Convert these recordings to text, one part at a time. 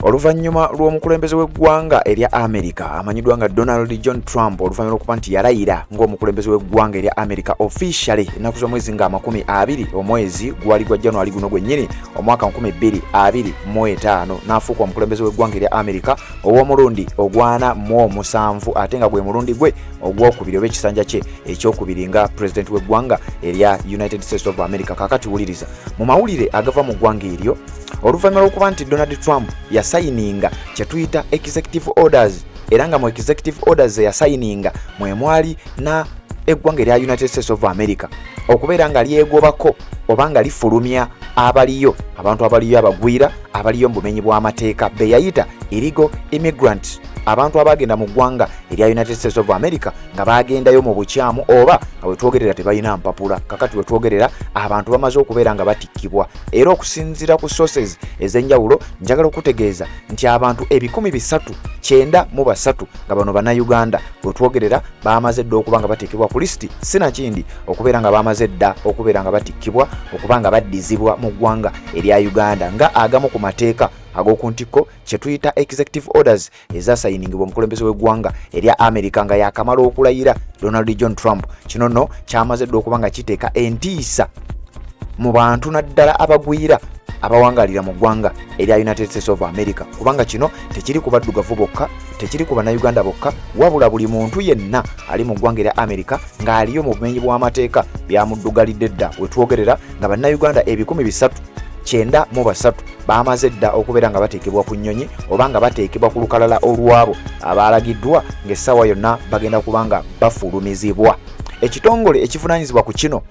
Oluvannyuma lw'omukulembeze w'eggwanga erya America amanyidwa nga Donald John Trump oluvannyuma lw'okuba nti yalayira ng'omukulembeze w'eggwanga erya America officially ennaku z'omwezi nga 20 omwezi gwali gwa January guno gwennyini omwaka 2025 n'afuuka omukulembeze w'eggwanga erya America ow'omulundi ogwana mu 7 ate nga gwe mulundi gwe ogwokubiri oba ekisanja kye ekyokubiri nga president w'eggwanga erya United States of America. Kakati wuliriza mu mawulire agava mu ggwanga eryo oluvannyuma lw'okuba nti Donald Trump yasayininga kye tuyita executive orders era nga mu executive orders yasayininga mwe mwali na eggwanga erya United States of America okubeera nga lyegobako oba nga lifulumya abaliyo abantu abaliyo abagwira abaliyo mu bumenyi bw'amateeka be yayita illegal immigrant abantu abagenda mu ggwanga erya United States of America nga bagendayo mu bukyamu oba nga wetwogerera tebalina mpapula. Kakati wetwogerera abantu bamaze okubeera nga batikkibwa era okusinziira ku sources ez'enjawulo njagala okutegeeza nti abantu 393 nga bano bannayuganda wetwogerera bamaze dda okuba nga bateekebwa ku listi sinakindi okubeera nga bamaze dda okubeera nga batikkibwa okuba nga baddizibwa mu ggwanga erya Uganda nga agamu ku mateeka ag'okuntiko kye tuyita executive orders ezasayiningibwa omukulembeze w'eggwanga erya America nga yakamala okulayira Donald John Trump. Kino nno kyamaze dda okuba nga kiteeka entiisa mu bantu naddala abagwira abawangalira mu ggwanga erya United States of America kubanga kino tekiri ku baddugavu bokka tekiri ku bannayuganda bokka wabula buli muntu yenna ali mu ggwanga erya America ng'aliyo mu bumenyi bw'amateeka byamuddugalidde dda wetwogerera nga bannayuganda 393 bamaze dda okubeera nga bateekebwa ku nnyonyi oba nga bateekebwa ku lukalala olwabo abalagiddwa ng'essaawa yonna bagenda kubanga bafulumizibwa. Ekitongole ekivunaanyizibwa ku kino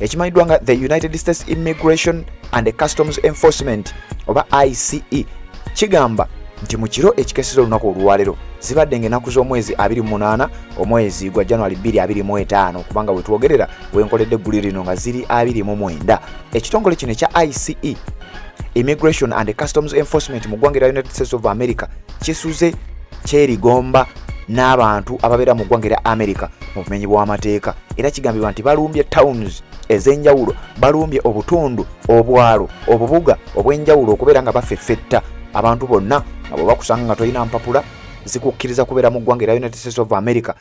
ekimanyiddwa nga the United States Immigration and Customs Enforcement oba ICE kigamba nti mu kiro ekikeseza olunaku olwaleero zibadde ng'ennaku z'omwezi 28 omwezi gwa January 2025 kubanga wetwogerera wenkoledde egguli lino nga ziri 29. Ekitongole kino ekya ICE Immigration and Customs Enforcement mu ggwanga erya United States of America kisuze kyerigomba n'abantu ababeera mu ggwanga erya America mu bumenyi bw'amateeka era kigambibwa nti balumbye towns ez'enjawulo balumbye obutundu obwalo obubuga obw'enjawulo okubeera nga bafeffetta abantu bonna abo bakusanga nga tolina mpapula zikukkiriza kubeera mu ggwanga erya United States of America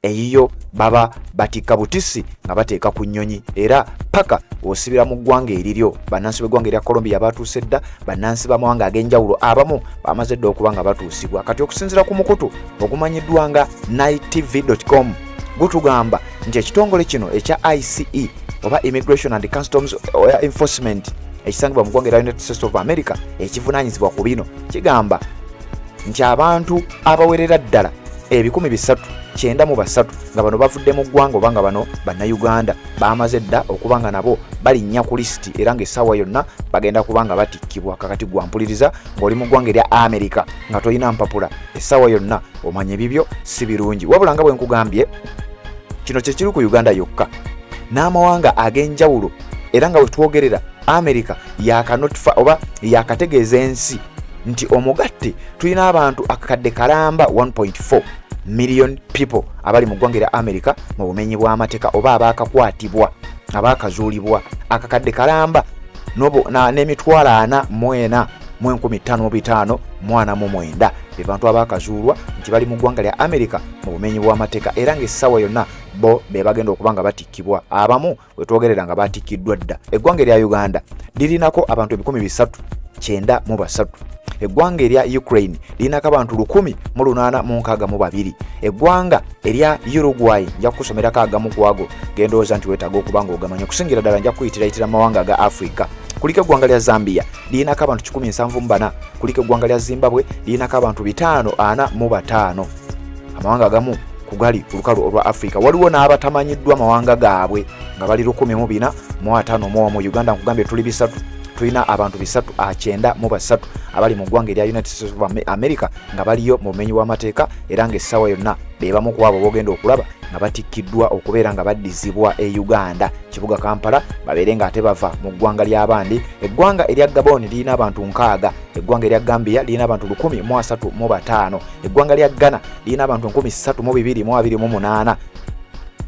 eyiyo baba batikka butisi nga bateeka ku nnyonyi era paka osibira mu ggwanga eriryo. Bannansi b'eggwanga erya Colombia batuuse dda bannansi b'amawanga ag'enjawulo abamu bamaze dda okuba nga batuusibwa. Kati okusinziira ku mukutu ogumanyiddwa nga nighttv.com gutugamba nti ekitongole kino ekya ICE oba Immigration and Customs Enforcement ekisangibwa mu ggwanga erya United States of America ekivunaanyizibwa ku bino kigamba nti abantu abawerera ddala 393 nga bano bavudde mu ggwanga oba nga bano bannayuganda bamaze dda okuba nga nabo balinnya ku lisiti era ng'essaawa yonna bagenda kuba nga batikkibwa. Kakati gwampuliriza ng'oli mu ggwanga erya America nga tolina mpapula essaawa yonna omanye bibyo si birungi wabula nga bwe nkugambye kino kye kiri ku Uganda yokka n'amawanga ag'enjawulo era nga wetwogerera America yakanotifa oba yakategeeza ensi nti omugatte tulina abantu akakadde kalamba 1.4 million people abali mu ggwanga erya America mu bumenyi bw'amateeka oba abaakakwatibwa abaakazuulibwa akakadde kalamba n'emitwalo 4,455 be bantu abaakazuulwa nti bali mu ggwanga lya America mu bumenyi bw'amateeka era ng'essaawa yonna bo be bagenda okuba nga batikkibwa abamu wetwogerera nga batikkiddwa dda. Eggwanga erya Uganda lirinako abantu 393. Eggwanga erya Ukraine lirinako abantu 1,862. Eggwanga erya Uruguay nja kukusomerako agamu ku ago gendowooza nti weetaaga okuba ng'ogamanya okusingira ddala nja kuyitira amawanga aga Africa. Kuliko eggwanga lya Zambia lirinako abantu 174. Kuliko eggwanga lya Zimbabwe lirinako abantu 545. Amawanga agamu kugali ku lukalu olwa Africa waliwo n'abatamanyiddwa mawanga gaabwe nga bali 1,451. Uganda nkugambye tuli 3 tulina abantu 393 abali mu ggwanga erya United States of America nga baliyo mu bumenyi bw'amateeka era ng'essaawa yonna be bamu ku abo bogenda okulaba nga batikkiddwa okubeera nga baddizibwa e Uganda kibuga Kampala babeere nga ate bava mu ggwanga ly'abandi. Eggwanga erya Gabon lirina abantu 6. Eggwanga erya Gambia lirina abantu 1,305. Eggwanga lya Ghana lirina abantu 3,228.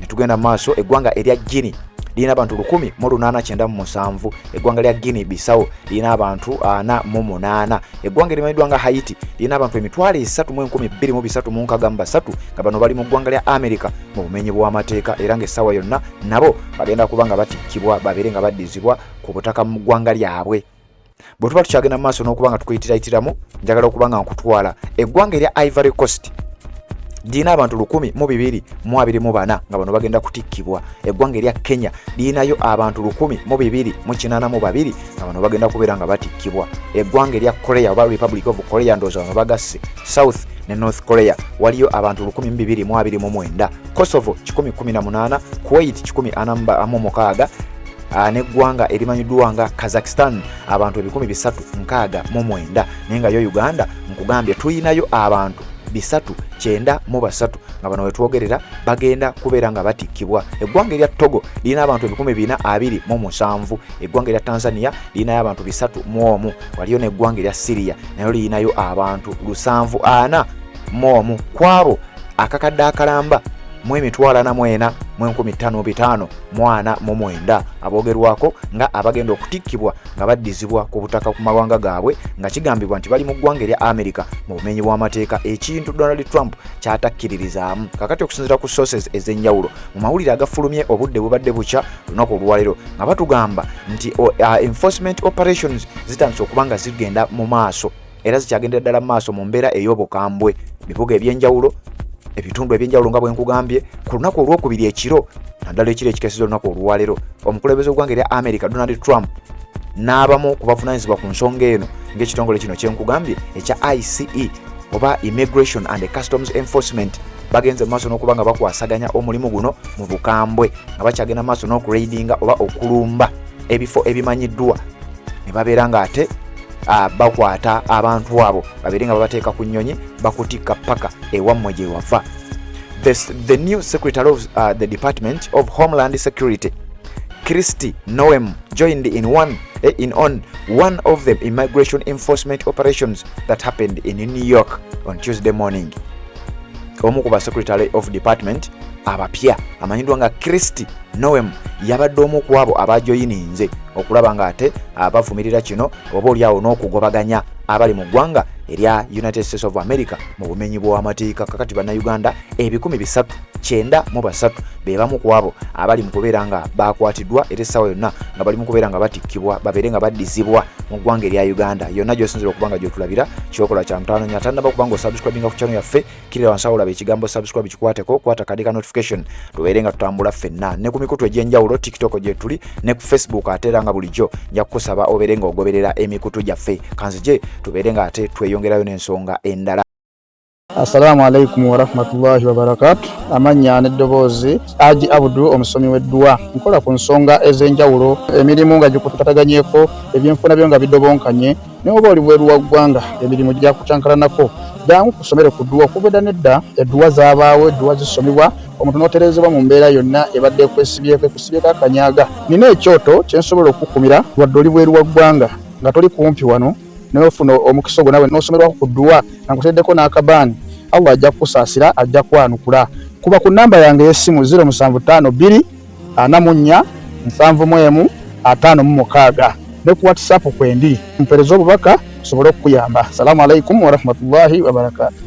ne tugenda mu maaso eggwanga erya Guinea lirina abantu 1,897. Eggwanga lya Guinea Bissau lirina abantu 48. Eggwanga erimanyiddwa nga Haiti lirina abantu 3,22,363 nga bano bali mu ggwanga lya America mu bumenyi bw'amateeka era ng'essaawa yonna nabo bagenda kuba nga batikkibwa babeere nga baddizibwa ku butaka mu ggwanga lyabwe. Bwe tuba tukyagenda mu maaso n'okuba nga tukuyitiratiramu, njagala okuba nga nkutwala eggwanga erya Ivory Coast lirina abantu 1,224 nga bano bagenda kutikkibwa. Eggwanga erya Kenya lirinayo abantu 1,282 nga bano bagenda kubeera nga batikkibwa. Eggwanga erya Korea oba Republic of Korea ndowooza bano bagasse South ne North Korea waliyo abantu 2,229. Kosovo 118, Kuwait 146, n'eggwanga erimanyiddwa nga Kazakhstan abantu 369. Naye nga yo Uganda nkugambye tulinayo abantu 393 nga bano wetwogerera bagenda kubeera nga batikkibwa. Eggwanga erya Togo lirina abantu 427. Eggwanga erya Tanzania lirinayo abantu 301. Waliyo n'eggwanga erya Syria nayo lirinayo abantu 741. Kwabo akakadde akalamba mu emitwalo 44,549 aboogerwako nga abagenda okutikkibwa nga baddizibwa ku butaka ku mawanga gaabwe, nga kigambibwa nti bali mu ggwanga erya America mu bumenyi bw'amateeka, ekintu Donald Trump kyatakkiririzaamu. Kakati okusinziira ku sources ez'enjawulo mu mawulire agafulumye obudde bubadde bukya lunaku olwaleero nga batugamba nti enforcement operations zitandise okuba nga zigenda mu maaso era zikyagendera ddala mu maaso mu mbeera ey'obukambwe. Bibuga ebyenjawulo, ebitundu ebyenjawulo nga bwe nkugambye ku lunaku olwokubiri ekiro naddala ekiro ekikeseza olunaku olwaleero, omukulembeze w'eggwanga erya America Donald Trump n'abamu ku bavunaanyizibwa ku nsonga eno ng'ekitongole kino kye nkugambye ekya ICE oba Immigration and Customs Enforcement bagenze mu maaso n'okuba nga bakwasaganya omulimu guno mu bukambwe nga bakyagenda mu maaso n'okuraidinga oba okulumba ebifo ebimanyiddwa ne babeera nga ate bakwata abantu abo babeere nga babateeka ku nnyonyi bakutikka paka ewammwe gye wava. The new Secretary of the Department of Homeland Security, Kristi Noem, joined in one of the immigration enforcement operations that happened in New York on Tuesday morning. Omu ku ba Secretary of Department abapya amanyiddwa nga Kristi Noem yabadde omu ku abo abajoyininze okulaba nga ate abavumirira kino oba oliawo n'okugobaganya abali mu ggwanga erya United States of America mu bumenyi bw'amateeka. Kakati bannayuganda 393 be bamu ku abo abali mu kubeera nga bakwatiddwa era essaawa yonna nga bali mu kubeera nga batikkibwa babeere nga baddizibwa mu ggwanga erya Uganda. Yonna gy'osinzira okuba nga gy'otulabira kyokola kya mutaano nya tannaba kuba nga osubscribinga ku channel yaffe kirira wansi awo olaba ekigambo subscribe kikwateko, kwata kadi ka notification tubeere nga tutambula ffenna ne ku mikutu egy'enjawulo TikTok gye tuli ne ku Facebook ate era nga bulijjo nja kukusaba obeere nga ogoberera emikutu gyaffe kanzije tubeere nga ate tweyongerayo n'ensonga endala. Assalamu alaikum wa rahmatullahi wa barakatuh. Amanya n'eddoboozi Aji Abdul omusomi w'eddua nkola ku nsonga ez'enjawulo emirimu nga gikutataganyeko ebyenfuna byo nga bidobonkanye ne oba oli bweru wa ggwanga emirimu gya kucankalanako jangu kusomere ku ddua okubeda nedda eddua zaabaawo eddua zisomibwa omuntu n'oterezebwa mu mbeera yonna ebadde ekwesibyeko akanyaga. Nina ekyoto kyensobola okukumira wadde oli bweru wa ggwanga nga toli kumpi wano n'ofuna omukisa ogwo nawe n'osomerwako ku ddua nga nkuteddeko n'akabaani Allah ajja kukusaasira ajja kwanukula. Kuba ku namba yange y'essimu 0752 44 71 56 ne ku WhatsApp kwendi mpereza obubaka sobole okukuyamba. Assalamu alaikum wa rahmatullahi wa barakatuh.